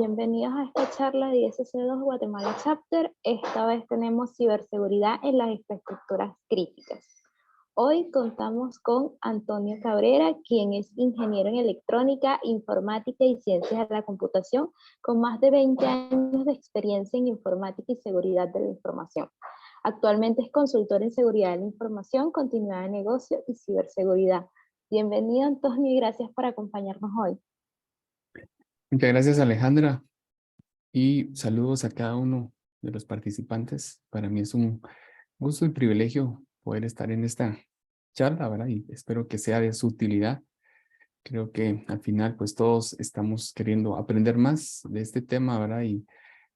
Bienvenidos a esta charla de ISC2 Guatemala Chapter. Esta vez tenemos ciberseguridad en las infraestructuras críticas. Hoy contamos con Antonio Cabrera, quien es ingeniero en electrónica, informática y ciencias de la computación, con más de 20 años de experiencia en informática y seguridad de la información. Actualmente es consultor en seguridad de la información, continuidad de negocio y ciberseguridad. Bienvenido, Antonio, y gracias por acompañarnos hoy. Muchas gracias, Alejandra, y saludos a cada uno de los participantes. Para mí es un gusto y privilegio poder estar en esta charla, ¿verdad? Y espero que sea de su utilidad. Creo que al final, pues todos estamos queriendo aprender más de este tema, ¿verdad? Y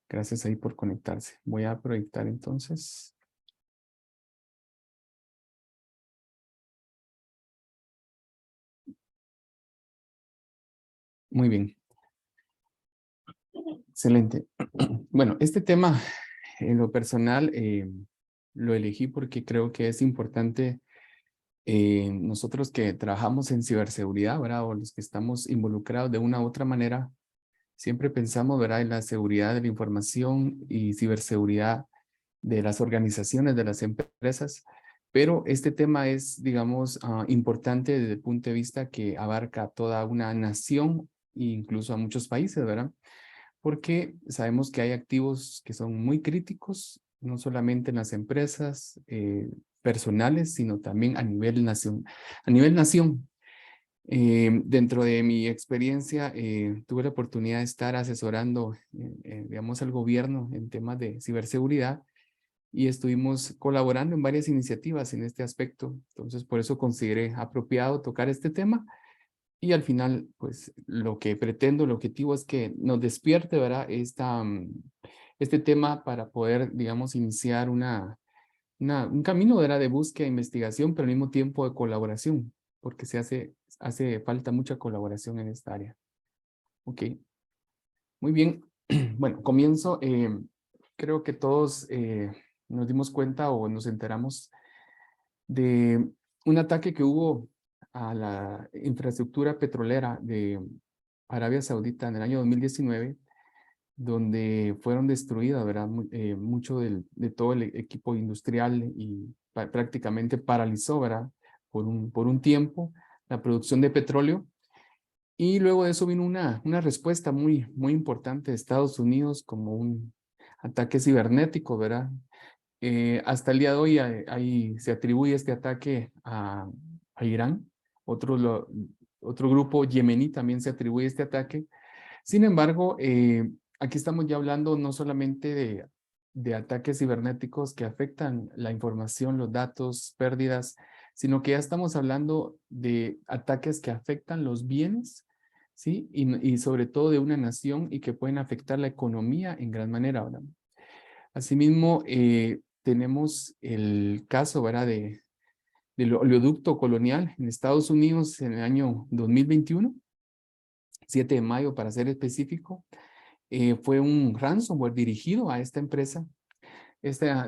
gracias ahí por conectarse. Voy a proyectar entonces. Muy bien. Excelente. Bueno, este tema en lo personal lo elegí porque creo que es importante nosotros que trabajamos en ciberseguridad, ¿verdad? O los que estamos involucrados de una u otra manera, siempre pensamos, ¿verdad? En la seguridad de la información y ciberseguridad de las organizaciones, de las empresas, pero este tema es, digamos, importante desde el punto de vista que abarca a toda una nación e incluso a muchos países, ¿verdad? Porque sabemos que hay activos que son muy críticos, no solamente en las empresas personales, sino también a nivel nación. A nivel nación, dentro de mi experiencia, tuve la oportunidad de estar asesorando, digamos, al gobierno en temas de ciberseguridad y estuvimos colaborando en varias iniciativas en este aspecto. Entonces, por eso consideré apropiado tocar este tema. Y al final, pues lo que pretendo, el objetivo es que nos despierte, ¿verdad? Este tema para poder, digamos, iniciar un camino, ¿verdad? De búsqueda e investigación, pero al mismo tiempo de colaboración, porque hace falta mucha colaboración en esta área. Ok, muy bien. Bueno, comienzo. Creo que todos nos dimos cuenta o nos enteramos de un ataque que hubo a la infraestructura petrolera de Arabia Saudita en el año 2019, donde fueron destruidas, ¿verdad? Mucho de todo el equipo industrial y prácticamente paralizó, ¿verdad? Por un tiempo la producción de petróleo. Y luego de eso vino una respuesta muy importante de Estados Unidos como un ataque cibernético, ¿verdad? Hasta el día de hoy se atribuye este ataque a Irán. Otro grupo yemení también se atribuye este ataque. Sin embargo, aquí estamos ya hablando no solamente de ataques cibernéticos que afectan la información, los datos, pérdidas, sino que ya estamos hablando de ataques que afectan los bienes, ¿sí? Y sobre todo de una nación y que pueden afectar la economía en gran manera, ¿verdad? Asimismo, tenemos el caso, ¿verdad? Del oleoducto colonial en Estados Unidos en el año 2021, 7 de mayo para ser específico. Fue un ransomware dirigido a esta empresa. Esta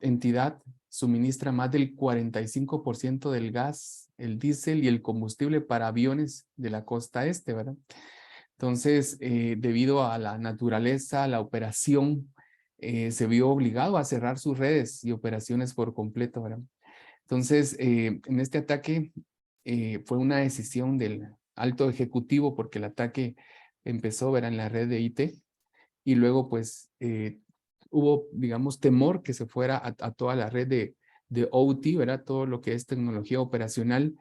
entidad suministra más del 45% del gas, el diésel y el combustible para aviones de la costa este, ¿verdad? Entonces, debido a la naturaleza, la operación, se vio obligado a cerrar sus redes y operaciones por completo, ¿verdad? Entonces, en este ataque fue una decisión del alto ejecutivo porque el ataque empezó, ¿verdad? En la red de IT y luego pues hubo, digamos, temor que se fuera a toda la red de OT, ¿verdad? Todo lo que es tecnología operacional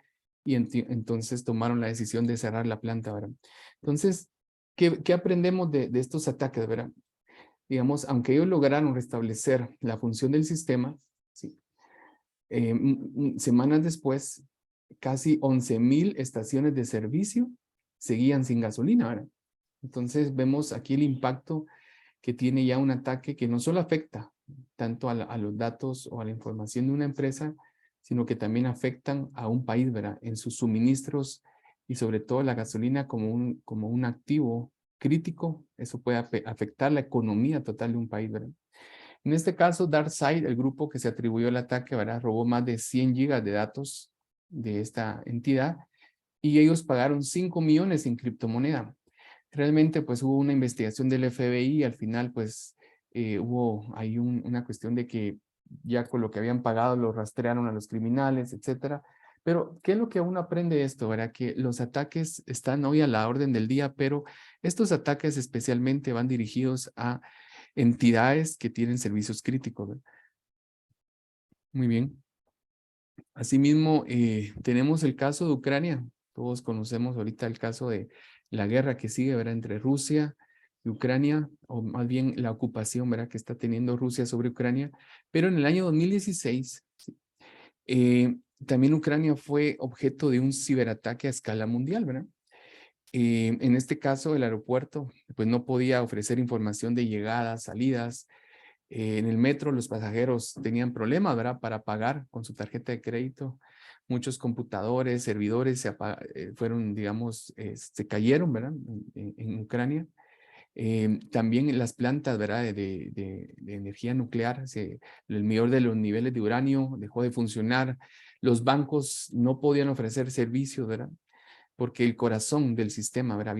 y entonces tomaron la decisión de cerrar la planta, ¿verdad? Entonces, ¿qué aprendemos de estos ataques, ¿verdad? Digamos, aunque ellos lograron restablecer la función del sistema, ¿sí? Semanas después, casi 11,000 estaciones de servicio seguían sin gasolina, ¿verdad? Entonces vemos aquí el impacto que tiene ya un ataque que no solo afecta tanto a los datos o a la información de una empresa, sino que también afectan a un país, ¿verdad? En sus suministros y sobre todo la gasolina como un activo crítico, eso puede afectar la economía total de un país, ¿verdad? En este caso, DarkSide, el grupo que se atribuyó el ataque, ¿verdad? Robó más de 100 gigas de datos de esta entidad y ellos pagaron 5 millones en criptomoneda. realmente pues hubo una investigación del FBI y al final pues hubo ahí una cuestión de que ya con lo que habían pagado lo rastrearon a los criminales, etcétera. Pero, ¿qué es lo que uno aprende de esto? ¿Verdad? Que los ataques están hoy a la orden del día, pero estos ataques especialmente van dirigidos a entidades que tienen servicios críticos, ¿verdad? Muy bien. Asimismo, tenemos el caso de Ucrania. Todos conocemos ahorita el caso de la guerra que sigue, ¿verdad? Entre Rusia y Ucrania, o más bien la ocupación, ¿verdad? Que está teniendo Rusia sobre Ucrania. Pero en el año 2016, ¿sí? También Ucrania fue objeto de un ciberataque a escala mundial, ¿verdad? En este caso, el aeropuerto pues no podía ofrecer información de llegadas, salidas. En el metro los pasajeros tenían problemas, ¿verdad? Para pagar con su tarjeta de crédito. Muchos computadores, servidores fueron, digamos, se cayeron, ¿verdad? En Ucrania. También las plantas, ¿verdad? De energía nuclear, el mayor de los niveles de uranio dejó de funcionar. Los bancos no podían ofrecer servicios, ¿verdad? Porque el corazón del sistema, ¿verdad?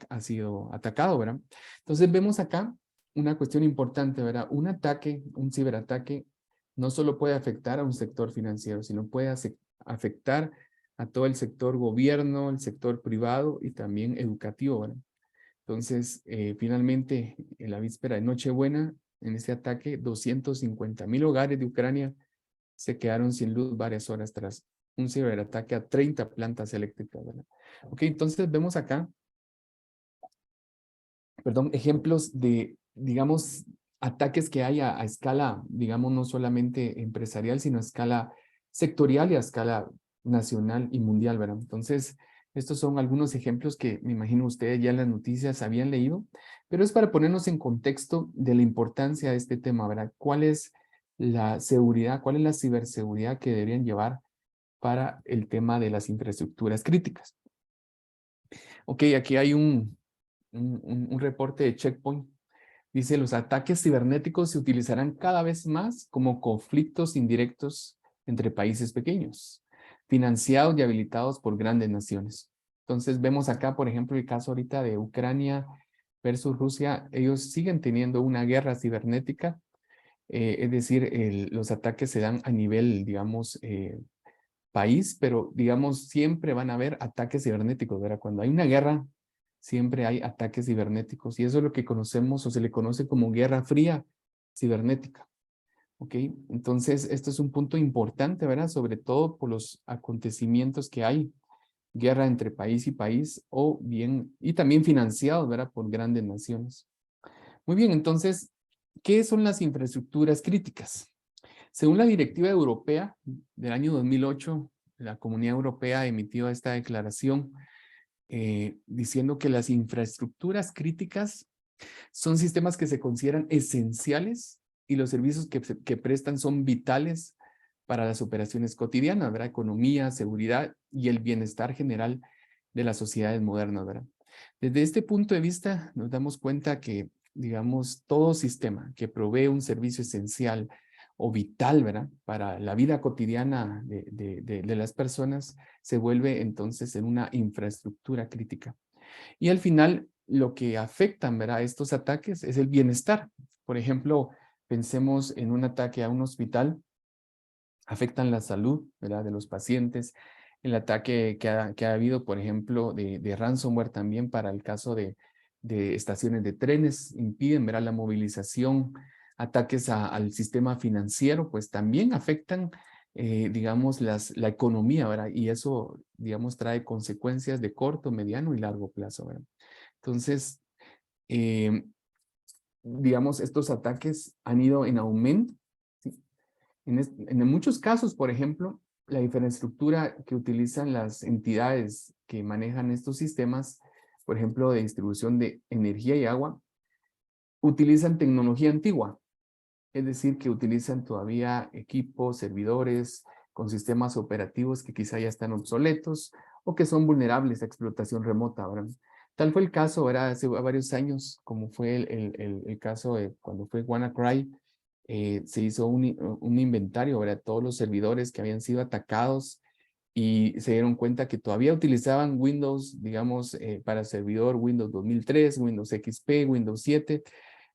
Ha sido atacado, ¿verdad? Entonces vemos acá una cuestión importante, ¿verdad? Un ataque, un ciberataque, no solo puede afectar a un sector financiero, sino puede afectar a todo el sector gobierno, el sector privado y también educativo, ¿verdad? Entonces, finalmente, en la víspera de Nochebuena, en este ataque, 250,000 hogares de Ucrania se quedaron sin luz varias horas tras un ciberataque a 30 plantas eléctricas, ¿verdad? Ok, entonces vemos acá, perdón, ejemplos de, digamos, ataques que hay a escala, digamos, no solamente empresarial, sino a escala sectorial y a escala nacional y mundial, ¿verdad? Entonces, estos son algunos ejemplos que me imagino ustedes ya en las noticias habían leído, pero es para ponernos en contexto de la importancia de este tema, ¿verdad? ¿Cuál es la seguridad, cuál es la ciberseguridad que deberían llevar para el tema de las infraestructuras críticas? Ok, aquí hay un reporte de Checkpoint. Dice, los ataques cibernéticos se utilizarán cada vez más como conflictos indirectos entre países pequeños, financiados y habilitados por grandes naciones. Entonces vemos acá, por ejemplo, el caso ahorita de Ucrania versus Rusia. Ellos siguen teniendo una guerra cibernética, es decir, los ataques se dan a nivel, digamos, país, pero digamos, siempre van a haber ataques cibernéticos, ¿verdad? Cuando hay una guerra, siempre hay ataques cibernéticos y eso es lo que conocemos o se le conoce como guerra fría cibernética. ¿Ok? Entonces, esto es un punto importante, ¿verdad? Sobre todo por los acontecimientos que hay, guerra entre país y país o bien, y también financiados, ¿verdad? Por grandes naciones. Muy bien, entonces, ¿qué son las infraestructuras críticas? Según la Directiva Europea del año 2008, la Comunidad Europea emitió esta declaración diciendo que las infraestructuras críticas son sistemas que se consideran esenciales y los servicios que prestan son vitales para las operaciones cotidianas, ¿verdad? Economía, seguridad y el bienestar general de las sociedades modernas, ¿verdad? Desde este punto de vista nos damos cuenta que, digamos, todo sistema que provee un servicio esencial o vital, ¿verdad? Para la vida cotidiana de las personas se vuelve entonces en una infraestructura crítica. Y al final, lo que afectan, ¿verdad? Estos ataques es el bienestar. Por ejemplo, pensemos en un ataque a un hospital, afectan la salud, ¿verdad? De los pacientes. El ataque que ha habido, por ejemplo, de ransomware también para el caso de estaciones de trenes, impiden, ¿verdad? La movilización. Ataques al sistema financiero, pues también afectan, digamos, la economía, ¿verdad? Y eso, digamos, trae consecuencias de corto, mediano y largo plazo, ¿verdad? Entonces, eh, digamos, estos ataques han ido en aumento, ¿sí? En muchos casos, por ejemplo, la infraestructura que utilizan las entidades que manejan estos sistemas, por ejemplo, de distribución de energía y agua, utilizan tecnología antigua, es decir, que utilizan todavía equipos, servidores con sistemas operativos que quizá ya están obsoletos o que son vulnerables a explotación remota, ¿verdad? Tal fue el caso, ¿verdad? Hace varios años, como fue el caso de cuando fue WannaCry, se hizo un inventario, ¿verdad? Todos los servidores que habían sido atacados y se dieron cuenta que todavía utilizaban Windows, digamos, para servidor Windows 2003, Windows XP, Windows 7.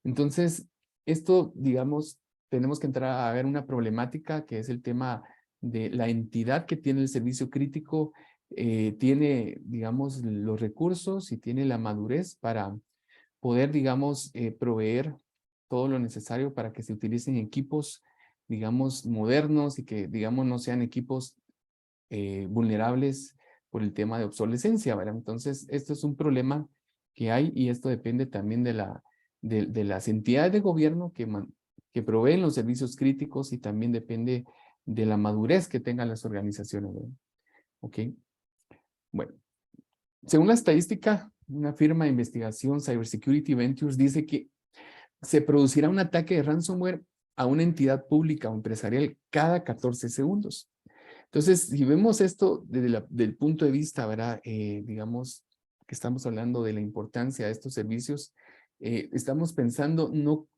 Entonces, esto, digamos, tenemos que entrar a ver una problemática que es el tema de la entidad que tiene el servicio crítico, tiene, digamos, los recursos y tiene la madurez para poder, digamos, proveer todo lo necesario para que se utilicen equipos, digamos, modernos y que, digamos, no sean equipos vulnerables por el tema de obsolescencia, ¿verdad? Entonces, esto es un problema que hay y esto depende también de las entidades de gobierno que proveen los servicios críticos y también depende de la madurez que tengan las organizaciones, ¿verdad? ¿Ok? Bueno, según la estadística, una firma de investigación, Cybersecurity Ventures, dice que se producirá un ataque de ransomware a una entidad pública o empresarial cada 14 segundos. Entonces, si vemos esto desde del punto de vista, ¿verdad? Digamos que estamos hablando de la importancia de estos servicios, estamos pensando, no,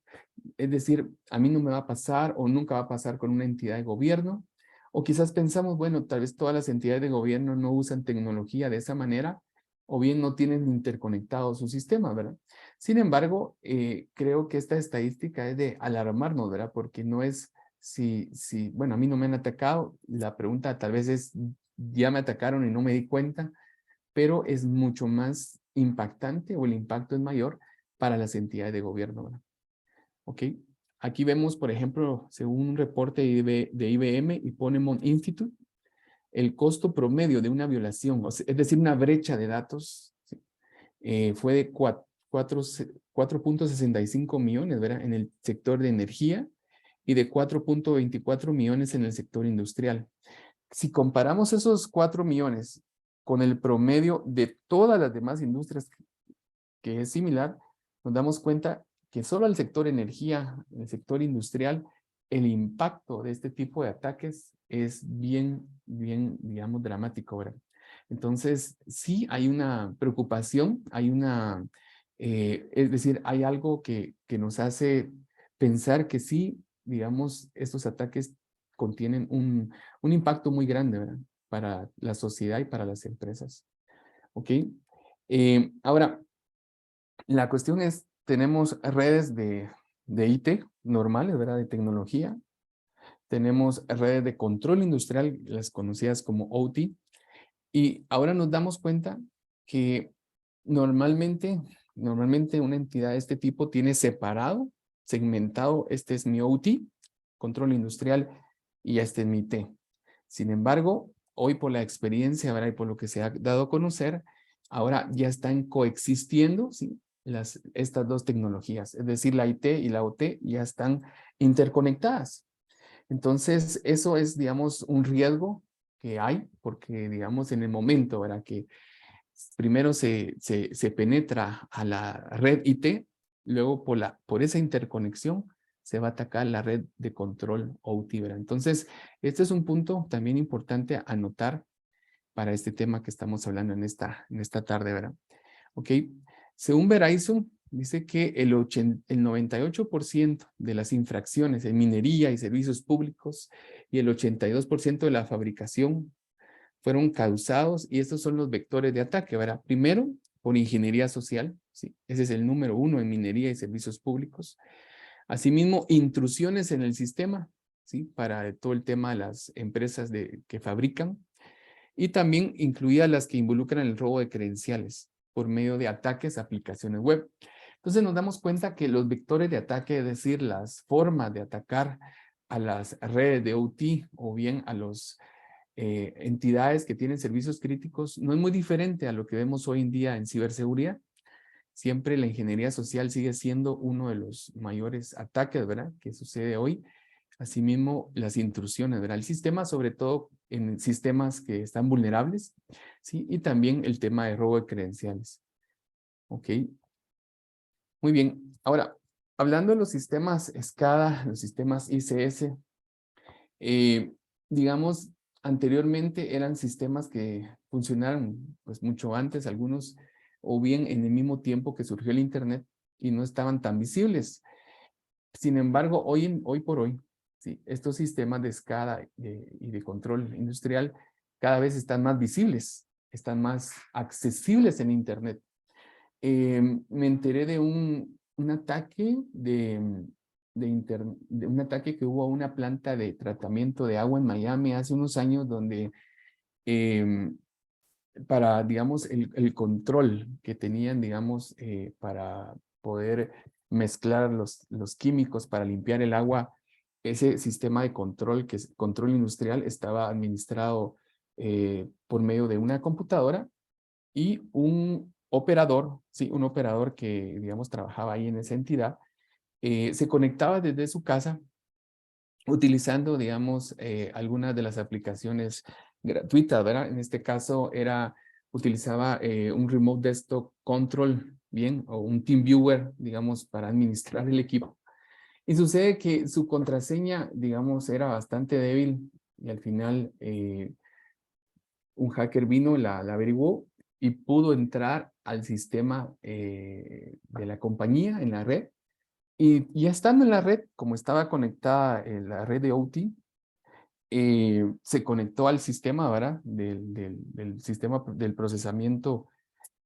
es decir, a mí no me va a pasar o nunca va a pasar con una entidad de gobierno, o quizás pensamos, bueno, tal vez todas las entidades de gobierno no usan tecnología de esa manera, o bien no tienen interconectado su sistema, ¿verdad? Sin embargo, creo que esta estadística es de alarmarnos, ¿verdad? Porque no es bueno, a mí no me han atacado, la pregunta tal vez es, ya me atacaron y no me di cuenta, pero es mucho más impactante o el impacto es mayor para las entidades de gobierno, ¿verdad? ¿Ok? Aquí vemos, por ejemplo, según un reporte de IBM y Ponemon Institute, el costo promedio de una violación, o sea, es decir, una brecha de datos, ¿sí? Fue de 4.65 millones, ¿verdad? En el sector de energía y de 4.24 millones en el sector industrial. Si comparamos esos 4 millones con el promedio de todas las demás industrias que es similar, nos damos cuenta que solo el sector energía, el sector industrial, el impacto de este tipo de ataques es bien, digamos, dramático, ¿verdad? Entonces, sí hay una preocupación, hay una, es decir, hay algo que nos hace pensar que sí, digamos, estos ataques contienen un impacto muy grande, ¿verdad? Para la sociedad y para las empresas. ¿Ok? Ahora, la cuestión es, tenemos redes de IT normales, ¿verdad? De tecnología. Tenemos redes de control industrial, las conocidas como OT. Y ahora nos damos cuenta que normalmente una entidad de este tipo tiene separado, segmentado, este es mi OT, control industrial, y este es mi IT. Sin embargo, hoy por la experiencia, ¿verdad? Y por lo que se ha dado a conocer, ahora ya están coexistiendo, ¿sí? Estas dos tecnologías, es decir, la IT y la OT ya están interconectadas. Entonces, eso es, digamos, un riesgo que hay, porque, digamos, en el momento, ¿verdad? Que primero se penetra a la red IT, luego por esa interconexión se va a atacar la red de control OT, ¿verdad? Entonces, este es un punto también importante a anotar para este tema que estamos hablando en esta tarde, ¿verdad? ¿Ok? Según Verizon, dice que el 98% de las infracciones en minería y servicios públicos y el 82% de la fabricación fueron causados, y estos son los vectores de ataque, ¿verdad? Primero, por ingeniería social, ¿sí? Ese es el número 1 en minería y servicios públicos. Asimismo, intrusiones en el sistema, ¿sí? Para todo el tema de las empresas que fabrican, y también incluidas las que involucran el robo de credenciales por medio de ataques a aplicaciones web. Entonces nos damos cuenta que los vectores de ataque, es decir, las formas de atacar a las redes de OT o bien a las entidades que tienen servicios críticos, no es muy diferente a lo que vemos hoy en día en ciberseguridad. Siempre la ingeniería social sigue siendo uno de los mayores ataques, ¿verdad?, que sucede hoy. Asimismo, las intrusiones, ¿verdad? El sistema, sobre todo en sistemas que están vulnerables, ¿sí? Y también el tema de robo de credenciales. ¿Ok? Muy bien. Ahora, hablando de los sistemas SCADA, los sistemas ICS, digamos, anteriormente eran sistemas que funcionaron pues mucho antes, algunos, o bien en el mismo tiempo que surgió el Internet y no estaban tan visibles. Sin embargo, hoy por hoy, ¿sí? Estos sistemas de SCADA y de control industrial cada vez están más visibles, están más accesibles en Internet. Me enteré de un ataque de un ataque que hubo a una planta de tratamiento de agua en Miami hace unos años donde para, digamos, el control que tenían, digamos, para poder mezclar los químicos para limpiar el agua, ese sistema de control, que es control industrial, estaba administrado por medio de una computadora y un operador, sí, un operador que, digamos, trabajaba ahí en esa entidad, se conectaba desde su casa utilizando, digamos, algunas de las aplicaciones gratuitas, ¿verdad? En este caso utilizaba un Remote Desktop Control, bien, o un TeamViewer, digamos, para administrar el equipo. Y sucede que su contraseña, digamos, era bastante débil y al final un hacker vino, la averiguó y pudo entrar al sistema de la compañía en la red. Y ya estando en la red, como estaba conectada en la red de OT, se conectó al sistema, ¿verdad? Del sistema del procesamiento,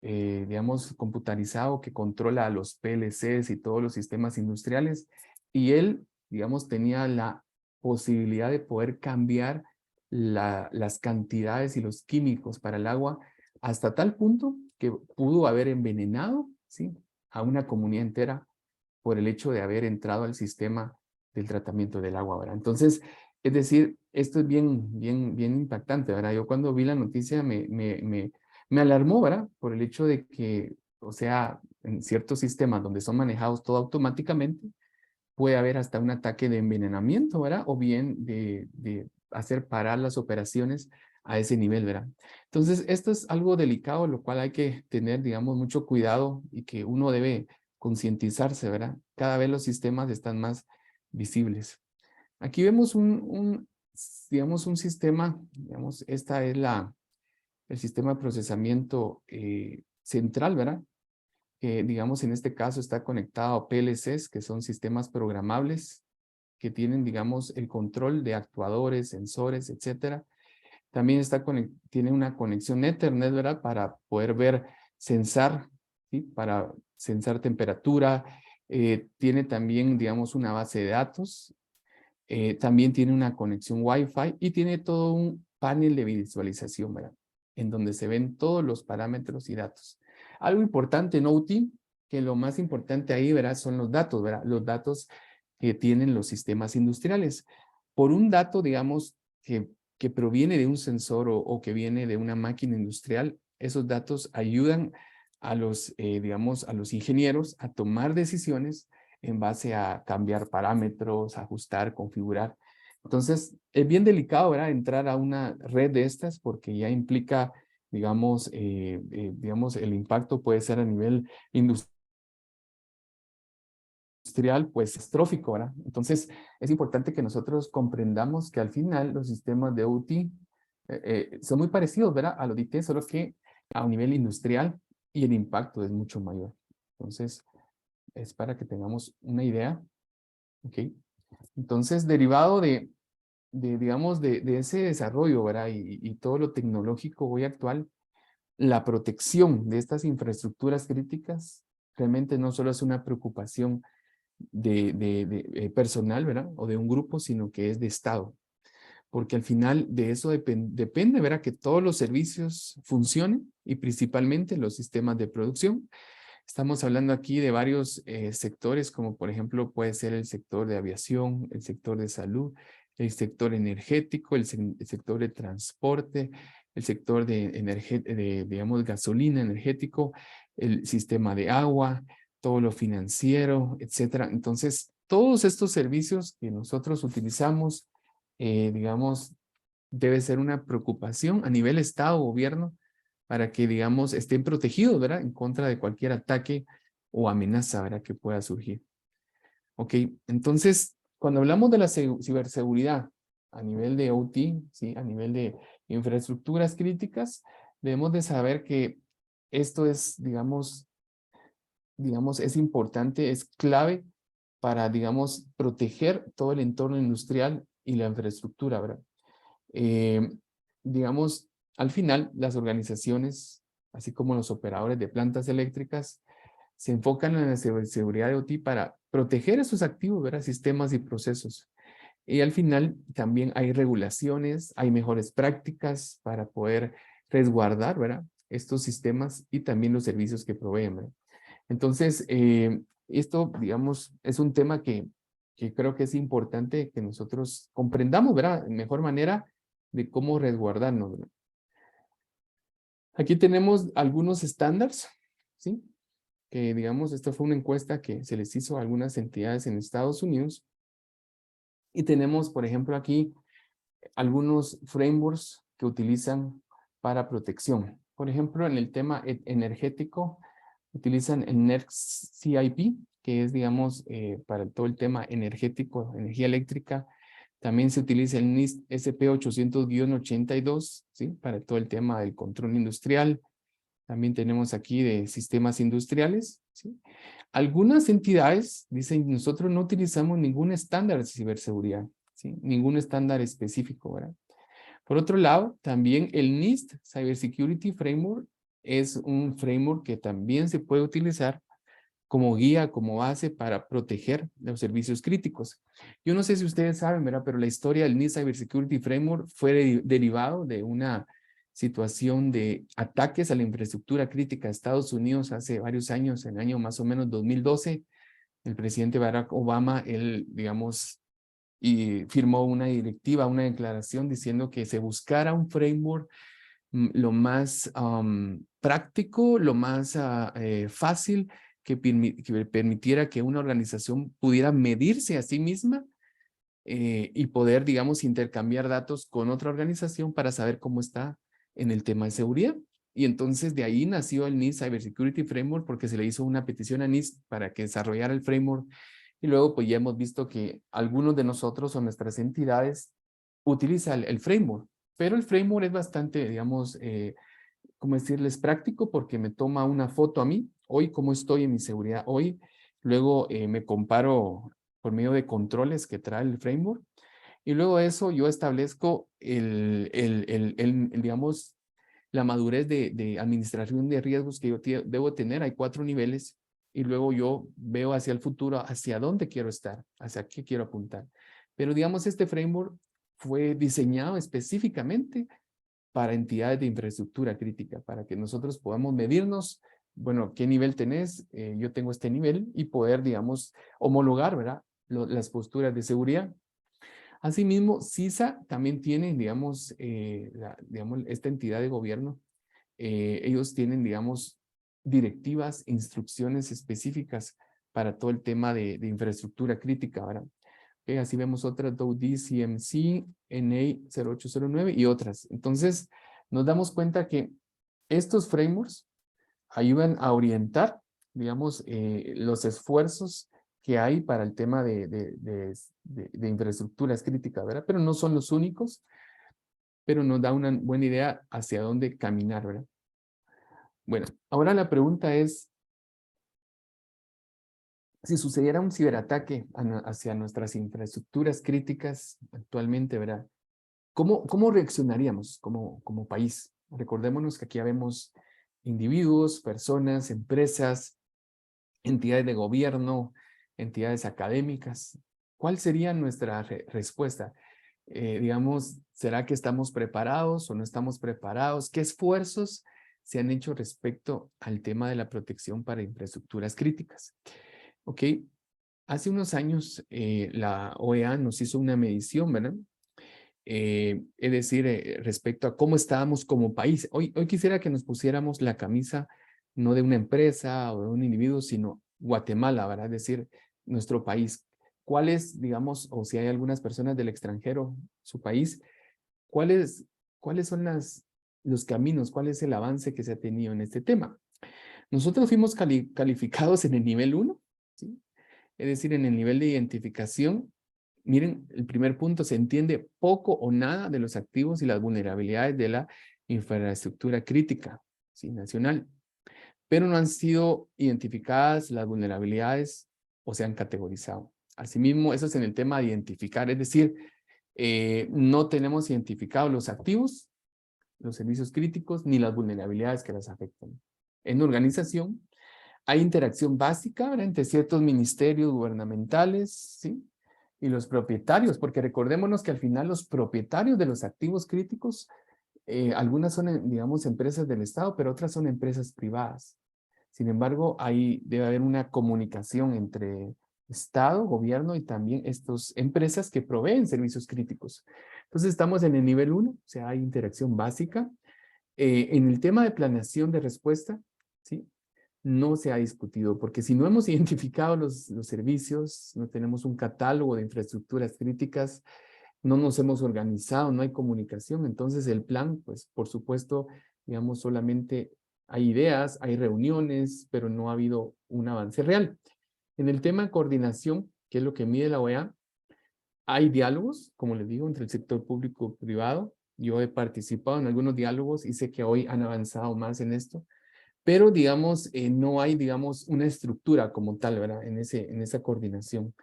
digamos, computarizado que controla a los PLCs y todos los sistemas industriales. Y él, digamos, tenía la posibilidad de poder cambiar las cantidades y los químicos para el agua hasta tal punto que pudo haber envenenado, ¿sí?, a una comunidad entera por el hecho de haber entrado al sistema del tratamiento del agua, ¿verdad? Entonces, es decir, esto es bien impactante, ¿verdad? Yo cuando vi la noticia me alarmó, ¿verdad? Por el hecho de que, o sea, en ciertos sistemas donde son manejados todo automáticamente, puede haber hasta un ataque de envenenamiento, ¿verdad? O bien de hacer parar las operaciones a ese nivel, ¿verdad? Entonces, esto es algo delicado, lo cual hay que tener, digamos, mucho cuidado y que uno debe concientizarse, ¿verdad? Cada vez los sistemas están más visibles. Aquí vemos digamos, un sistema, digamos, esta es el sistema de procesamiento central, ¿verdad? Que, digamos, en este caso está conectado a PLCs, que son sistemas programables, que tienen, digamos, el control de actuadores, sensores, etcétera. También tiene una conexión Ethernet, ¿verdad? Para poder censar, ¿sí? Para censar temperatura. Tiene también, digamos, una base de datos. También tiene una conexión Wi-Fi y tiene todo un panel de visualización, ¿verdad? En donde se ven todos los parámetros y datos. Algo importante en OT, que lo más importante ahí, ¿verdad? Son los datos, ¿verdad? Los datos que tienen los sistemas industriales. Por un dato, digamos, que proviene de un sensor o que viene de una máquina industrial, esos datos ayudan a digamos, a los ingenieros a tomar decisiones en base a cambiar parámetros, ajustar, configurar. Entonces, es bien delicado, ¿verdad? Entrar a una red de estas porque ya implica, digamos, digamos, el impacto puede ser a nivel industrial, pues, estrófico, ¿verdad? Entonces, es importante que nosotros comprendamos que al final los sistemas de OT son muy parecidos, ¿verdad? A los de IT, solo que a un nivel industrial y el impacto es mucho mayor. Entonces, es para que tengamos una idea. ¿Ok? Entonces, derivado digamos, de ese desarrollo, ¿verdad? Y todo lo tecnológico hoy actual, la protección de estas infraestructuras críticas realmente no solo es una preocupación personal, ¿verdad? O de un grupo, sino que es de Estado. Porque al final de eso depende, ¿verdad? Que todos los servicios funcionen y principalmente los sistemas de producción. Estamos hablando aquí de varios sectores, como por ejemplo puede ser el sector de aviación, el sector de salud, el sector energético, el sector de transporte, el sector digamos, gasolina energético, el sistema de agua, todo lo financiero, etcétera. Entonces, todos estos servicios que nosotros utilizamos, digamos, debe ser una preocupación a nivel Estado, gobierno, para que, digamos, estén protegidos, ¿verdad? En contra de cualquier ataque o amenaza, ¿verdad? Que pueda surgir. Ok, entonces, cuando hablamos de la ciberseguridad a nivel de OT, ¿sí? A nivel de infraestructuras críticas, debemos de saber que esto es, digamos, es importante, es clave para, digamos, proteger todo el entorno industrial y la infraestructura, ¿verdad? digamos, al final las organizaciones, así como los operadores de plantas eléctricas, se enfocan en la seguridad de OT para proteger esos activos, ¿verdad? Sistemas y procesos. Y al final también hay regulaciones, hay mejores prácticas para poder resguardar, ¿verdad? Estos sistemas y también los servicios que proveen, ¿verdad? Entonces, esto, digamos, es un tema que creo que es importante que nosotros comprendamos, ¿verdad? De mejor manera de cómo resguardarnos, ¿verdad? Aquí tenemos algunos estándares, ¿sí? Que, digamos, esta fue una encuesta que se les hizo a algunas entidades en Estados Unidos. Y tenemos, por ejemplo, aquí algunos frameworks que utilizan para protección. Por ejemplo, en el tema energético, utilizan el NERC CIP, que es, digamos, para todo el tema energético, energía eléctrica. También se utiliza el NIST SP800-82, ¿sí? Para todo el tema del control industrial. También tenemos aquí de sistemas industriales, ¿sí? Algunas entidades dicen, nosotros no utilizamos ningún estándar de ciberseguridad, ¿sí? Ningún estándar específico, ¿verdad? Por otro lado, también el NIST Cybersecurity Framework es un framework que también se puede utilizar como guía, como base para proteger los servicios críticos. Yo no sé si ustedes saben, ¿verdad? Pero la historia del NIST Cybersecurity Framework fue derivado de una situación de ataques a la infraestructura crítica de Estados Unidos hace varios años, en el año más o menos 2012. El presidente Barack Obama, él, digamos, y firmó una directiva, una declaración diciendo que se buscara un framework lo más práctico, lo más fácil que permitiera que una organización pudiera medirse a sí misma y poder, digamos, intercambiar datos con otra organización para saber cómo está en el tema de seguridad. Y entonces de ahí nació el NIST Cybersecurity Framework porque se le hizo una petición a NIST para que desarrollara el framework. Y luego pues ya hemos visto que algunos de nosotros o nuestras entidades utilizan el framework. Pero el framework es bastante, digamos, ¿cómo decirles? Práctico porque me toma una foto a mí, hoy cómo estoy en mi seguridad hoy, luego me comparo por medio de controles que trae el framework y luego de eso yo establezco digamos, la madurez de administración de riesgos que yo debo tener. Hay 4 niveles y luego yo veo hacia el futuro, hacia dónde quiero estar, hacia qué quiero apuntar. Pero digamos, este framework fue diseñado específicamente para entidades de infraestructura crítica, para que nosotros podamos medirnos, bueno, qué nivel tenés, yo tengo este nivel, y poder, digamos, homologar, ¿verdad? Las posturas de seguridad. Asimismo, CISA también tiene, digamos, digamos, esta entidad de gobierno, ellos tienen, digamos, directivas, instrucciones específicas para todo el tema de infraestructura crítica, ¿verdad? Así vemos otras, DoD, CMC, NA 0809 y otras. Entonces, nos damos cuenta que estos frameworks ayudan a orientar, digamos, los esfuerzos que hay para el tema de infraestructuras críticas, ¿verdad? Pero no son los únicos, pero nos da una buena idea hacia dónde caminar, ¿verdad? Bueno, ahora la pregunta es, si sucediera un ciberataque hacia nuestras infraestructuras críticas actualmente, ¿verdad? ¿Cómo reaccionaríamos como país? Recordémonos que aquí vemos individuos, personas, empresas, entidades de gobierno, entidades académicas. ¿Cuál sería nuestra respuesta? Digamos, ¿será que estamos preparados o no estamos preparados? ¿Qué esfuerzos se han hecho respecto al tema de la protección para infraestructuras críticas? Ok, hace unos años la OEA nos hizo una medición, ¿verdad? Es decir, respecto a cómo estábamos como país. Hoy quisiera que nos pusiéramos la camisa no de una empresa o de un individuo, sino Guatemala, ¿verdad? Es decir, nuestro país. ¿Cuáles, digamos, o si hay algunas personas del extranjero, su país, cuáles son los caminos, cuál es el avance que se ha tenido en este tema? Nosotros fuimos calificados en el nivel 1, ¿sí? Es decir, en el nivel de identificación. Miren, el primer punto, se entiende poco o nada de los activos y las vulnerabilidades de la infraestructura crítica, ¿sí? Nacional, pero no han sido identificadas las vulnerabilidades o se han categorizado. Asimismo, eso es en el tema de identificar, es decir, no tenemos identificados los activos los servicios críticos ni las vulnerabilidades que las afectan. En organización hay interacción básica, ¿verdad?, entre ciertos ministerios gubernamentales, ¿sí?, y los propietarios, porque recordémonos que al final los propietarios de los activos críticos, algunas son, digamos, empresas del Estado, pero otras son empresas privadas. Sin embargo, ahí debe haber una comunicación entre Estado, gobierno y también estas empresas que proveen servicios críticos. Entonces estamos en el nivel 1, o sea, hay interacción básica. En el tema de planeación de respuesta, ¿sí?, no se ha discutido, porque si no hemos identificado los servicios, no tenemos un catálogo de infraestructuras críticas, no nos hemos organizado, no hay comunicación, entonces el plan, pues por supuesto, digamos, solamente hay ideas, hay reuniones, pero no ha habido un avance real. En el tema de coordinación, que es lo que mide la OEA, hay diálogos, como les digo, entre el sector público y privado. Yo he participado en algunos diálogos y sé que hoy han avanzado más en esto, pero digamos, no hay, digamos, una estructura como tal, ¿verdad?, en esa coordinación.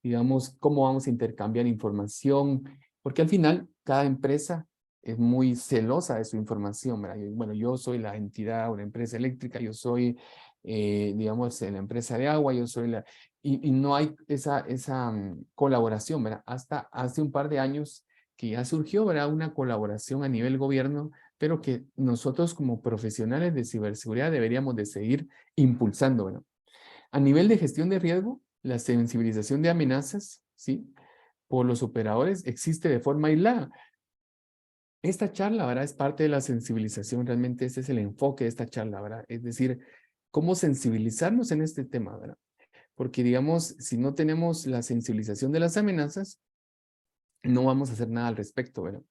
Digamos, cómo vamos a intercambiar información, porque al final cada empresa es muy celosa de su información, ¿verdad? Bueno, yo soy la entidad o la empresa eléctrica, yo soy, digamos, la empresa de agua, yo soy la... Y no hay esa colaboración, ¿verdad? Hasta hace un par de años que ya surgió, ¿verdad?, una colaboración a nivel gobierno, pero que nosotros como profesionales de ciberseguridad deberíamos de seguir impulsando, ¿verdad? A nivel de gestión de riesgo, la sensibilización de amenazas, ¿sí?, por los operadores existe de forma aislada. Esta charla, ¿verdad?, es parte de la sensibilización, realmente ese es el enfoque de esta charla, ¿verdad? Es decir, cómo sensibilizarnos en este tema, ¿verdad? Porque, digamos, si no tenemos la sensibilización de las amenazas, no vamos a hacer nada al respecto, ¿verdad?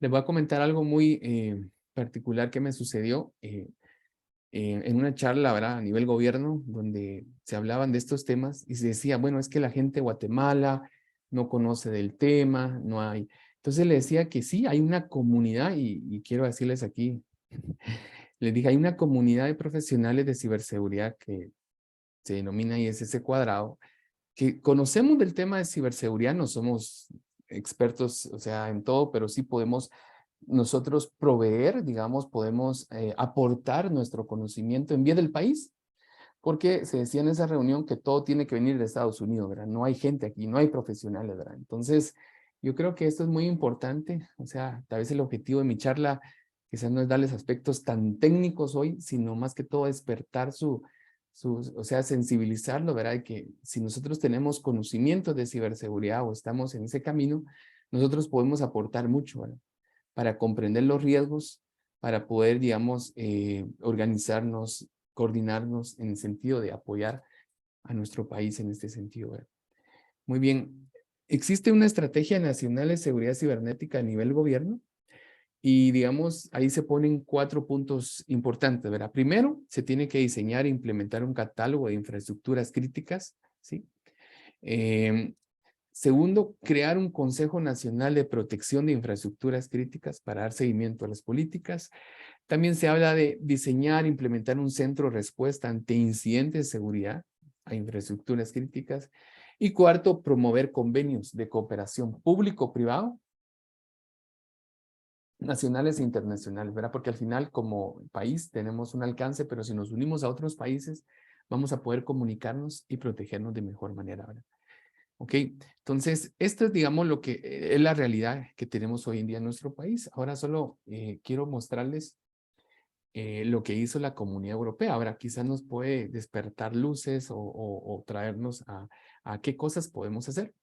Les voy a comentar algo muy particular que me sucedió en una charla, ¿verdad?, a nivel gobierno, donde se hablaban de estos temas y se decía, bueno, es que la gente de Guatemala no conoce del tema, no hay. Entonces le decía que sí, hay una comunidad y quiero decirles aquí, les dije, hay una comunidad de profesionales de ciberseguridad que se denomina ISS Cuadrado, que conocemos del tema de ciberseguridad, no somos expertos, o sea, en todo, pero sí podemos nosotros proveer, digamos, podemos aportar nuestro conocimiento en bien del país, porque se decía en esa reunión que todo tiene que venir de Estados Unidos, ¿verdad? No hay gente aquí, no hay profesionales, ¿verdad? Entonces, yo creo que esto es muy importante, o sea, tal vez el objetivo de mi charla quizás no es darles aspectos tan técnicos hoy, sino más que todo despertar o sea, sensibilizarlo, ¿verdad? De que si nosotros tenemos conocimientos de ciberseguridad o estamos en ese camino, nosotros podemos aportar mucho, ¿verdad?, para comprender los riesgos, para poder, digamos, organizarnos, coordinarnos en el sentido de apoyar a nuestro país en este sentido, ¿verdad? Muy bien. Existe una estrategia nacional de seguridad cibernética a nivel gobierno y, digamos, ahí se ponen 4 puntos importantes, ¿verdad? Primero, se tiene que diseñar e implementar un catálogo de infraestructuras críticas, ¿sí? Segundo, crear un Consejo Nacional de Protección de Infraestructuras Críticas para dar seguimiento a las políticas. También se habla de diseñar e implementar un centro de respuesta ante incidentes de seguridad a infraestructuras críticas. Y cuarto, promover convenios de cooperación público-privado, nacionales e internacionales, ¿verdad? Porque al final, como país, tenemos un alcance, pero si nos unimos a otros países, vamos a poder comunicarnos y protegernos de mejor manera, ¿verdad? Ok, entonces, esto es, digamos, lo que es la realidad que tenemos hoy en día en nuestro país. Ahora solo quiero mostrarles lo que hizo la Comunidad Europea. Ahora, quizás nos puede despertar luces o traernos a qué cosas podemos hacer.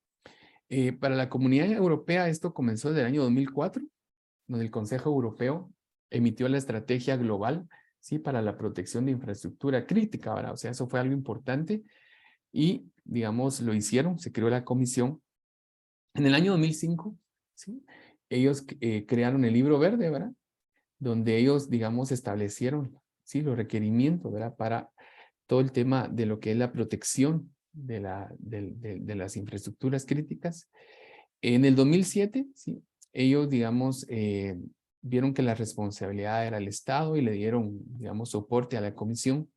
Para la Comunidad Europea, esto comenzó desde el año 2004, donde el Consejo Europeo emitió la estrategia global, ¿sí?, para la protección de infraestructura crítica, ¿verdad? O sea, eso fue algo importante. Y, digamos, lo hicieron, se creó la comisión. En el año 2005, ¿sí?, ellos crearon el libro verde, ¿verdad?, donde ellos, digamos, establecieron, ¿sí?, los requerimientos, ¿verdad?, para todo el tema de lo que es la protección de las infraestructuras críticas. En el 2007, ¿sí?, ellos, digamos, vieron que la responsabilidad era el Estado y le dieron, digamos, soporte a la comisión.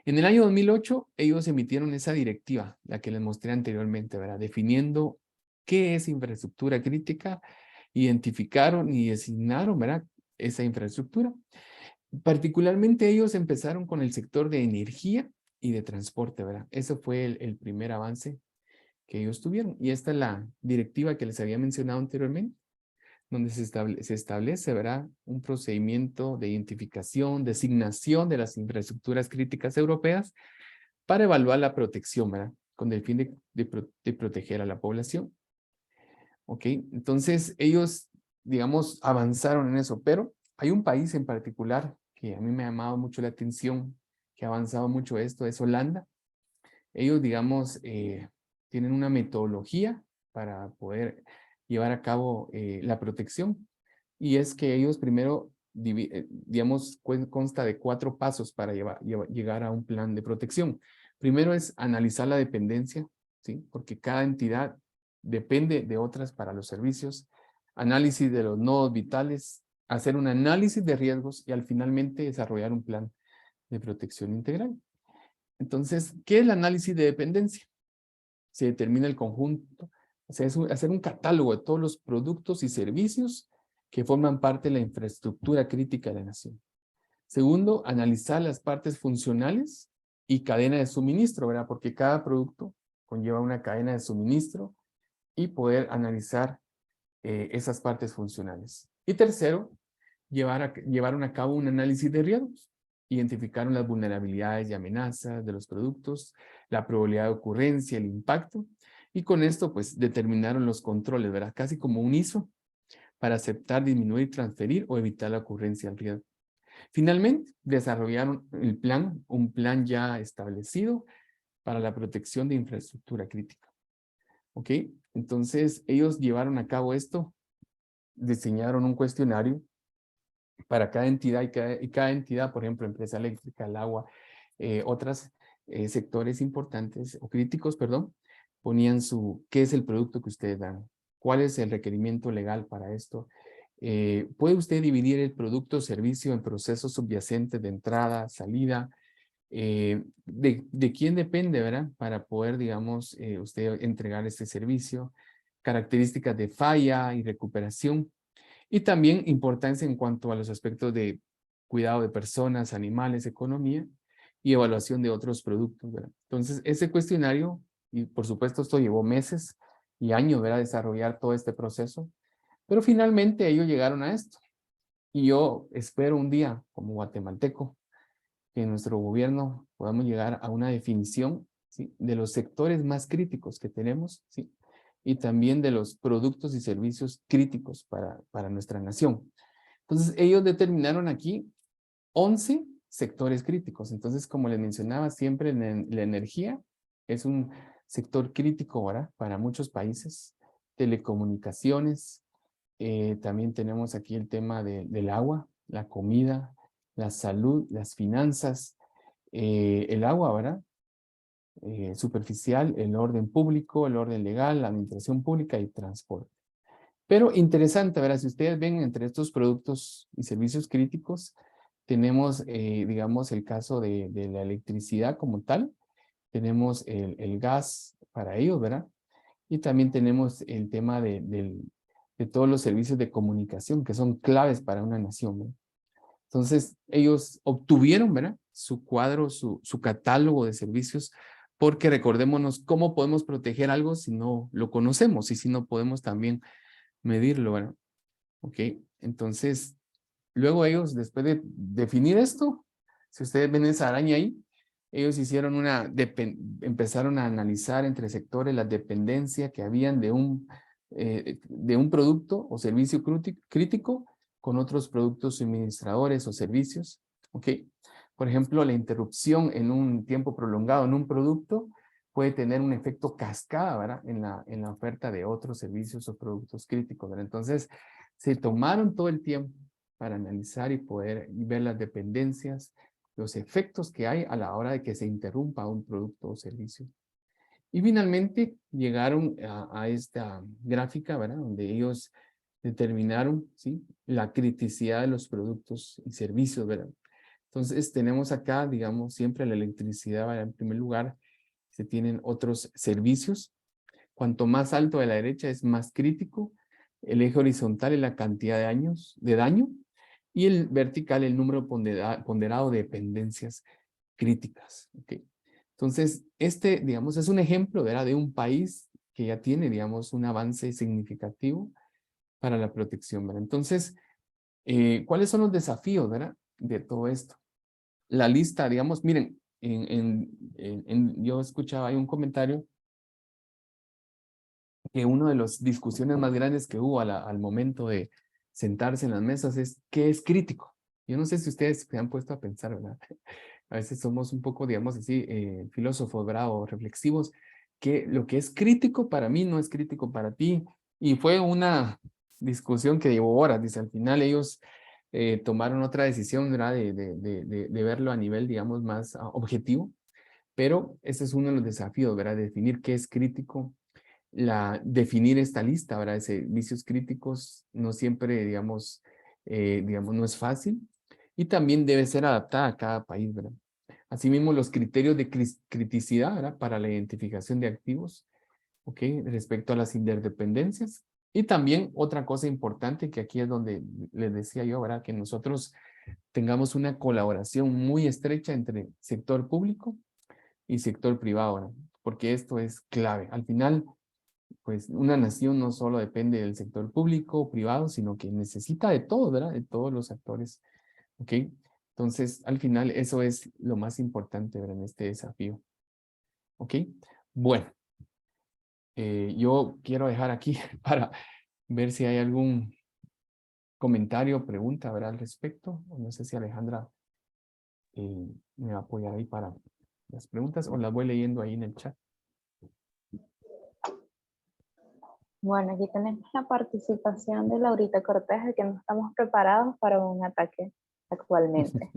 En el año 2008, ellos emitieron esa directiva, la que les mostré anteriormente, ¿verdad?, definiendo qué es infraestructura crítica, identificaron y designaron, ¿verdad?, esa infraestructura. Particularmente ellos empezaron con el sector de energía y de transporte, ¿verdad? Ese fue el primer avance que ellos tuvieron. Y esta es la directiva que les había mencionado anteriormente, donde se establece, ¿verdad?, un procedimiento de identificación, designación de las infraestructuras críticas europeas para evaluar la protección, ¿verdad?, con el fin de proteger a la población. ¿Ok? Entonces, ellos, digamos, avanzaron en eso, pero hay un país en particular que a mí me ha llamado mucho la atención, que ha avanzado mucho esto, es Holanda. Ellos, digamos, tienen una metodología para poder llevar a cabo la protección. Y es que ellos primero, digamos, consta de 4 pasos para llegar a un plan de protección. Primero es analizar la dependencia, ¿sí? Porque cada entidad depende de otras para los servicios. Análisis de los nodos vitales, hacer un análisis de riesgos y al finalmente desarrollar un plan de protección integral. Entonces, ¿qué es el análisis de dependencia? Se determina el conjunto, o sea, es hacer un catálogo de todos los productos y servicios que forman parte de la infraestructura crítica de la nación. Segundo, analizar las partes funcionales y cadena de suministro, ¿verdad? Porque cada producto conlleva una cadena de suministro y poder analizar esas partes funcionales. Y tercero, llevaron a cabo un análisis de riesgos. Identificaron las vulnerabilidades y amenazas de los productos, la probabilidad de ocurrencia, el impacto, y con esto pues determinaron los controles, ¿verdad? Casi como un ISO para aceptar, disminuir, transferir o evitar la ocurrencia del riesgo. Finalmente, desarrollaron un plan ya establecido para la protección de infraestructura crítica. ¿Ok? Entonces, ellos llevaron a cabo esto, diseñaron un cuestionario para cada entidad y cada entidad, por ejemplo, empresa eléctrica, el agua, otros sectores importantes o críticos, perdón, ponían qué es el producto que ustedes dan, cuál es el requerimiento legal para esto. ¿Puede usted dividir el producto o servicio en procesos subyacentes de entrada, salida? ¿De quién depende, verdad? Para poder, digamos, usted entregar este servicio. Características de falla y recuperación. Y también importancia en cuanto a los aspectos de cuidado de personas, animales, economía y evaluación de otros productos, ¿verdad? Entonces, ese cuestionario, y por supuesto esto llevó meses y años, ¿verdad?, desarrollar todo este proceso, pero finalmente ellos llegaron a esto. Y yo espero un día, como guatemalteco, que en nuestro gobierno podamos llegar a una definición, ¿sí?, de los sectores más críticos que tenemos, ¿sí?, y también de los productos y servicios críticos para nuestra nación. Entonces, ellos determinaron aquí 11 sectores críticos. Entonces, como les mencionaba, siempre la energía es un sector crítico ahora para muchos países. Telecomunicaciones, también tenemos aquí el tema del agua, la comida, la salud, las finanzas, el agua, ¿verdad? Superficial, el orden público, el orden legal, la administración pública y transporte. Pero interesante, ¿verdad? Si ustedes ven entre estos productos y servicios críticos, tenemos, digamos, el caso de la electricidad como tal, tenemos el gas para ellos, ¿verdad? Y también tenemos el tema de todos los servicios de comunicación que son claves para una nación, ¿verdad? Entonces, ellos obtuvieron, ¿verdad?, su cuadro, su catálogo de servicios, porque recordémonos cómo podemos proteger algo si no lo conocemos y si no podemos también medirlo, ¿verdad? ¿Ok? Entonces, luego ellos, después de definir esto, si ustedes ven esa araña ahí, ellos hicieron empezaron a analizar entre sectores la dependencia que habían de un producto o servicio crítico con otros productos suministradores o servicios. ¿Ok? Por ejemplo, la interrupción en un tiempo prolongado en un producto puede tener un efecto cascada, ¿verdad?, en la oferta de otros servicios o productos críticos, ¿verdad? Entonces, se tomaron todo el tiempo para analizar y poder ver las dependencias, los efectos que hay a la hora de que se interrumpa un producto o servicio. Y finalmente llegaron a esta gráfica, ¿verdad?, donde ellos determinaron, ¿sí?, la criticidad de los productos y servicios, ¿verdad? Entonces tenemos acá, digamos, siempre la electricidad, ¿verdad?, en primer lugar. Se tienen otros servicios. Cuanto más alto de la derecha es más crítico. El eje horizontal es la cantidad de daño. y el vertical el número ponderado de dependencias críticas. ¿Okay? Entonces, digamos, es un ejemplo, ¿verdad?, de un país que ya tiene, digamos, un avance significativo para la protección, ¿verdad? Entonces, ¿cuáles son los desafíos, ¿verdad?, de todo esto? La lista, digamos, miren, yo escuchaba, hay un comentario que una de las discusiones más grandes que hubo al momento de sentarse en las mesas es ¿qué es crítico? Yo no sé si ustedes se han puesto a pensar, ¿verdad? A veces somos un poco, digamos así, filósofos, ¿verdad? O reflexivos, que lo que es crítico para mí no es crítico para ti. Y fue una discusión que llevó horas, dice, al final ellos tomaron otra decisión, ¿verdad? De verlo a nivel, digamos, más objetivo. Pero ese es uno de los desafíos, ¿verdad? Definir qué es crítico, definir esta lista, ¿verdad? De servicios críticos no siempre, digamos, no es fácil y también debe ser adaptada a cada país, ¿verdad? Asimismo, los criterios de criticidad, ¿verdad?, para la identificación de activos, ¿ok?, respecto a las interdependencias. Y también otra cosa importante que aquí es donde les decía yo, ¿verdad?, que nosotros tengamos una colaboración muy estrecha entre sector público y sector privado, ¿verdad? Porque esto es clave. Al final, pues una nación no solo depende del sector público o privado, sino que necesita de todo, ¿verdad? De todos los actores, ¿ok? Entonces, al final, eso es lo más importante, ¿verdad?, en este desafío, ¿ok? Bueno, yo quiero dejar aquí para ver si hay algún comentario o pregunta, ¿verdad?, al respecto. No sé si Alejandra me va a apoyar ahí para las preguntas o las voy leyendo ahí en el chat. Bueno, aquí tenemos la participación de Laurita Cortés, de que no estamos preparados para un ataque actualmente.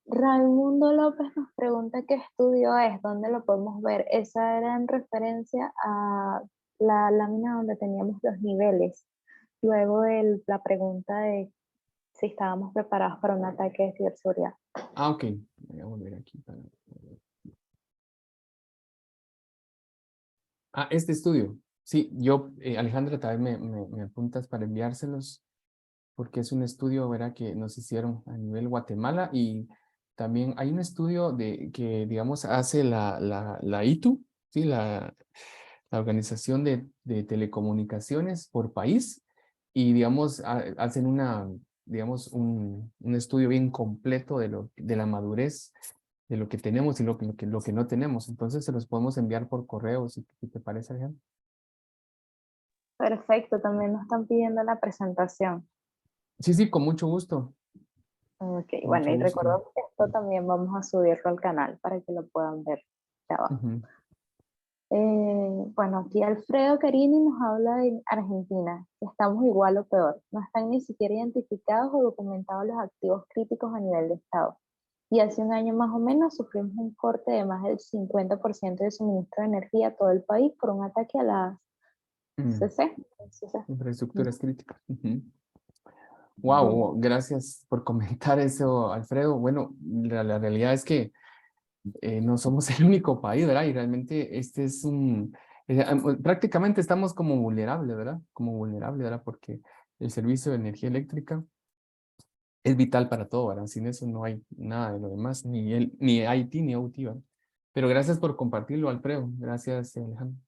Raimundo López nos pregunta qué estudio es, dónde lo podemos ver. Esa era en referencia a la lámina donde teníamos los niveles. Luego de la pregunta de si estábamos preparados para un ataque de ciberseguridad. Ah, ok. Voy a volver aquí para... Ah, este estudio. Sí, yo, Alejandra, también me apuntas para enviárselos, porque es un estudio, ¿verdad?, que nos hicieron a nivel Guatemala y también hay un estudio que, digamos, hace la ITU, ¿sí? La Organización de Telecomunicaciones por país y, digamos, hacen digamos, un estudio bien completo de la madurez de lo que tenemos y lo que no tenemos. Entonces se los podemos enviar por correo, si te parece, Alejandra. Perfecto, también nos están pidiendo la presentación. Sí, sí, con mucho gusto. Ok, Con bueno, mucho y gusto. recordamos que esto también vamos a subirlo al canal para que lo puedan ver de abajo. Ujú. Bueno, aquí Alfredo Carini nos habla de Argentina, que estamos igual o peor. No están ni siquiera identificados o documentados los activos críticos a nivel de Estado. Y hace un año más o menos sufrimos un corte de más del 50% de suministro de energía a todo el país por un ataque a las CC. Infraestructuras críticas. Wow, gracias por comentar eso, Alfredo. Bueno, la realidad es que no somos el único país, ¿verdad? Y realmente este es prácticamente estamos como vulnerables, ¿verdad? Como vulnerables, ¿verdad? Porque el servicio de energía eléctrica es vital para todo, ¿verdad? Sin eso no hay nada de lo demás, ni IT ni OT, ¿verdad? Pero gracias por compartirlo, Alfredo. Gracias, Alejandro.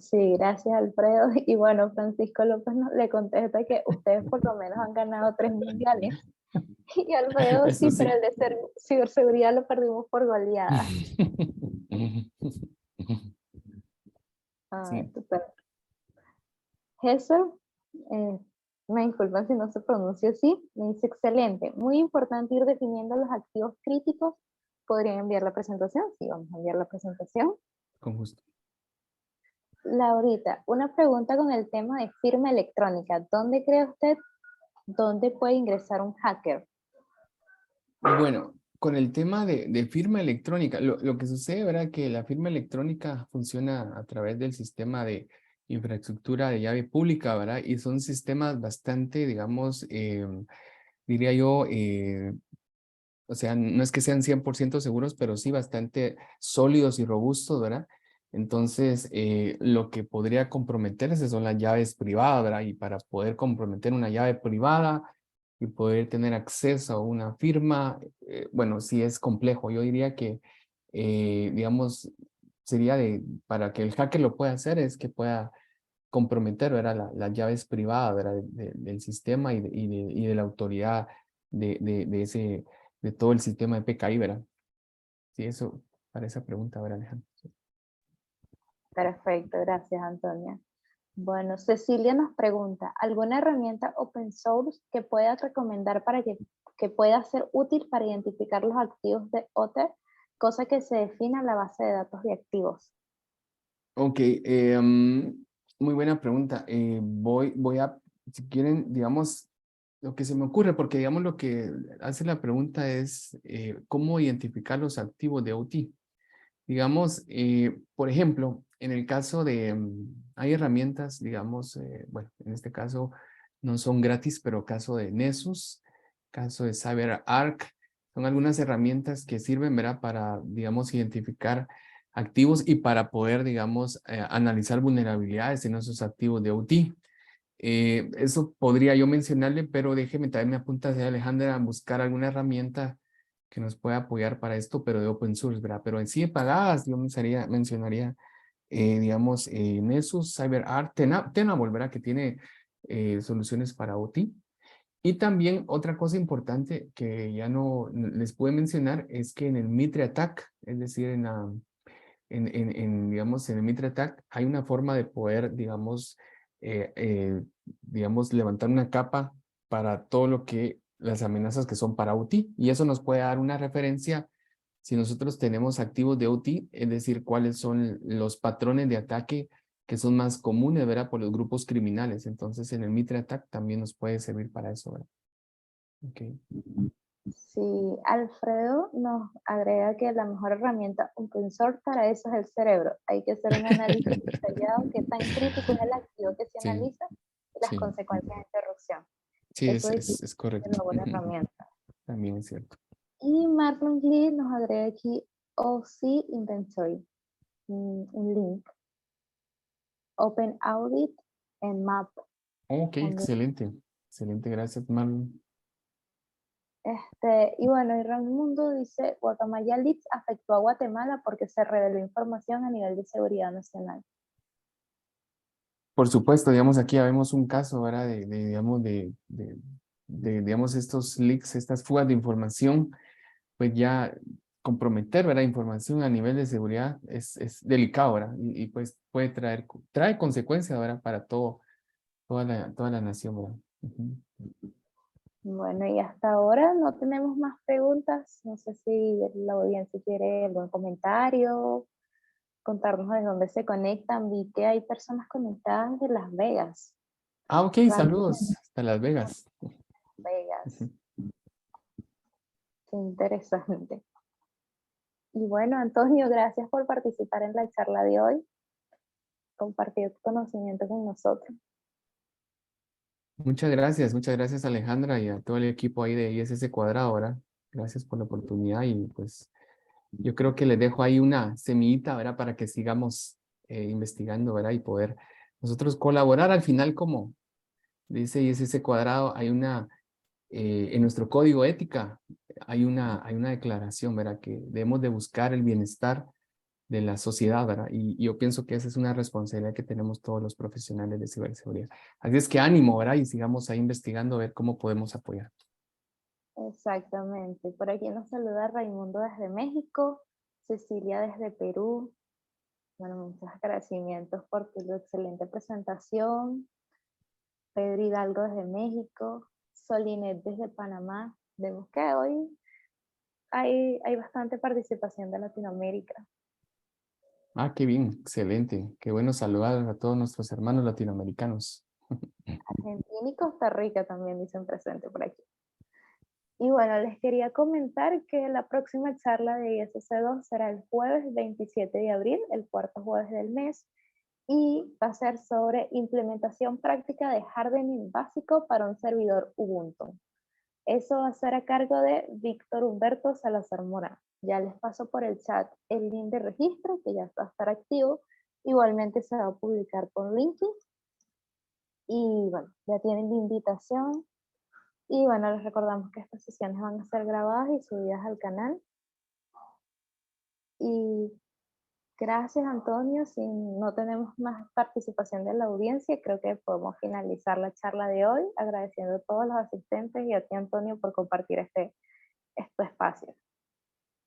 Sí, gracias Alfredo. Y bueno, Francisco López le contesta que ustedes por lo menos han ganado 3 mundiales. Y Alfredo, Eso sí, pero sí. el de ciberseguridad lo perdimos por goleada. Ah, Sí. estupendo. Jesús, me disculpan si no se pronuncia así, me dice excelente. Muy importante ir definiendo los activos críticos. ¿Podrían enviar la presentación? Sí, vamos a enviar la presentación. Con gusto. Laurita, una pregunta con el tema de firma electrónica. ¿Dónde cree usted, dónde puede ingresar un hacker? Bueno, con el tema de firma electrónica, lo que sucede, ¿verdad? Que la firma electrónica funciona a través del sistema de infraestructura de llave pública, ¿verdad? Y son sistemas bastante, digamos, diría yo, o sea, no es que sean 100% seguros, pero sí bastante sólidos y robustos, ¿verdad? Entonces, lo que podría comprometerse son las llaves privadas, ¿verdad? Y para poder comprometer una llave privada y poder tener acceso a una firma, bueno, sí es complejo. Yo diría que, digamos, sería para que el hacker lo pueda hacer, es que pueda comprometer, ¿verdad? Las llaves privadas, ¿verdad? Del sistema y de la autoridad de todo el sistema de PKI, ¿verdad? Sí, eso para esa pregunta, ¿verdad, Alejandro? Sí. Perfecto, gracias, Antonia. Bueno, Cecilia nos pregunta, ¿alguna herramienta open source que puedas recomendar para que pueda ser útil para identificar los activos de Otter, cosa que se defina en la base de datos de activos? Ok, muy buena pregunta. Voy a, si quieren, digamos, lo que se me ocurre, porque digamos lo que hace la pregunta es cómo identificar los activos de OT. Digamos, por ejemplo, en el caso de, hay herramientas, digamos, bueno, en este caso no son gratis, pero caso de Nessus, caso de CyberArk, son algunas herramientas que sirven, ¿verdad? Para, digamos, identificar activos y para poder, digamos, analizar vulnerabilidades en esos activos de OT. Eso podría yo mencionarle, pero déjeme también me apunta, Alejandra, a buscar alguna herramienta que nos pueda apoyar para esto, pero de open source, ¿verdad? Pero en sí de pagadas, yo mencionaría digamos, Nessus, CyberArk, Tenable, ¿verdad? Que tiene soluciones para OT. Y también otra cosa importante que ya no les puedo mencionar es que en el Mitre Attack, es decir, digamos, en el Mitre Attack hay una forma de poder, digamos, levantar una capa para todo lo que las amenazas que son para OT. Y eso nos puede dar una referencia si nosotros tenemos activos de OT, es decir, cuáles son los patrones de ataque que son más comunes, ¿verdad? Por los grupos criminales. Entonces, en el Mitre Attack también nos puede servir para eso, ¿verdad? Okay. Sí, Alfredo nos agrega que la mejor herramienta open source para eso es el cerebro. Hay que hacer un análisis detallado, qué tan crítico es el activo que se Sí, analiza y las sí, consecuencias de interrupción. sí, Eso es es correcto. una buena herramienta. También es cierto. Y Marlon Lee nos agrega aquí OC Inventory, un link, Open Audit en Map. Ok, También. excelente. Excelente, gracias, Marlon. Y bueno, y Raimundo dice, Guatemala Leaks afectó a Guatemala porque se reveló información a nivel de seguridad nacional. Por supuesto, digamos, aquí ya vemos un caso, ¿verdad? Digamos, estos leaks, estas fugas de información, pues ya comprometer, ¿verdad? Información a nivel de seguridad es delicado, ¿verdad? Y pues puede trae consecuencias, ¿verdad? Para toda la nación, ¿verdad? Ujú. Bueno, y hasta ahora no tenemos más preguntas. No sé si la audiencia quiere algún comentario, contarnos de dónde se conectan. Vi que hay personas conectadas de Las Vegas. Ah, ok, Randy, saludos hasta Las Vegas. Vegas. Ujú. Qué interesante. Y bueno, Antonio, gracias por participar en la charla de hoy, compartir tu conocimiento con nosotros. Muchas gracias Alejandra y a todo el equipo ahí de ISS Cuadrado, ¿verdad? Gracias por la oportunidad y pues yo creo que les dejo ahí una semillita, ¿verdad? Para que sigamos investigando, ¿verdad? Y poder nosotros colaborar al final como dice ISS Cuadrado, en nuestro código ética hay una declaración, ¿verdad? Que debemos de buscar el bienestar de la sociedad, ¿verdad? Y yo pienso que esa es una responsabilidad que tenemos todos los profesionales de ciberseguridad. Así es que ánimo, ¿verdad? Y sigamos ahí investigando a ver cómo podemos apoyar. Exactamente. Por aquí nos saluda Raimundo desde México, Cecilia desde Perú. Bueno, muchos agradecimientos por tu excelente presentación. Pedro Hidalgo desde México, Solinet desde Panamá. Vemos que hoy hay bastante participación de Latinoamérica. Ah, qué bien, excelente. Qué bueno saludar a todos nuestros hermanos latinoamericanos. Argentina y Costa Rica también dicen presente por aquí. Y bueno, les quería comentar que la próxima charla de ISC2 será el jueves 27 de abril, el cuarto jueves del mes, y va a ser sobre implementación práctica de hardening básico para un servidor Ubuntu. Eso va a ser a cargo de Víctor Humberto Salazar Morán. Ya les paso por el chat el link de registro, que ya va a estar activo. Igualmente se va a publicar por LinkedIn. Y bueno, ya tienen la invitación. Y bueno, les recordamos que estas sesiones van a ser grabadas y subidas al canal. Y gracias, Antonio. Si no tenemos más participación de la audiencia, creo que podemos finalizar la charla de hoy, agradeciendo a todos los asistentes y a ti, Antonio, por compartir este espacio.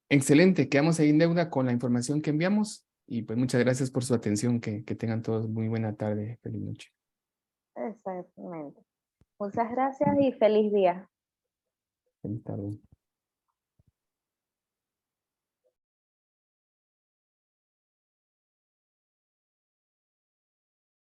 Excelente, quedamos ahí en deuda con la información que enviamos y pues muchas gracias por su atención, que tengan todos muy buena tarde, feliz noche. Exactamente. Muchas gracias y feliz día. Feliz tarde.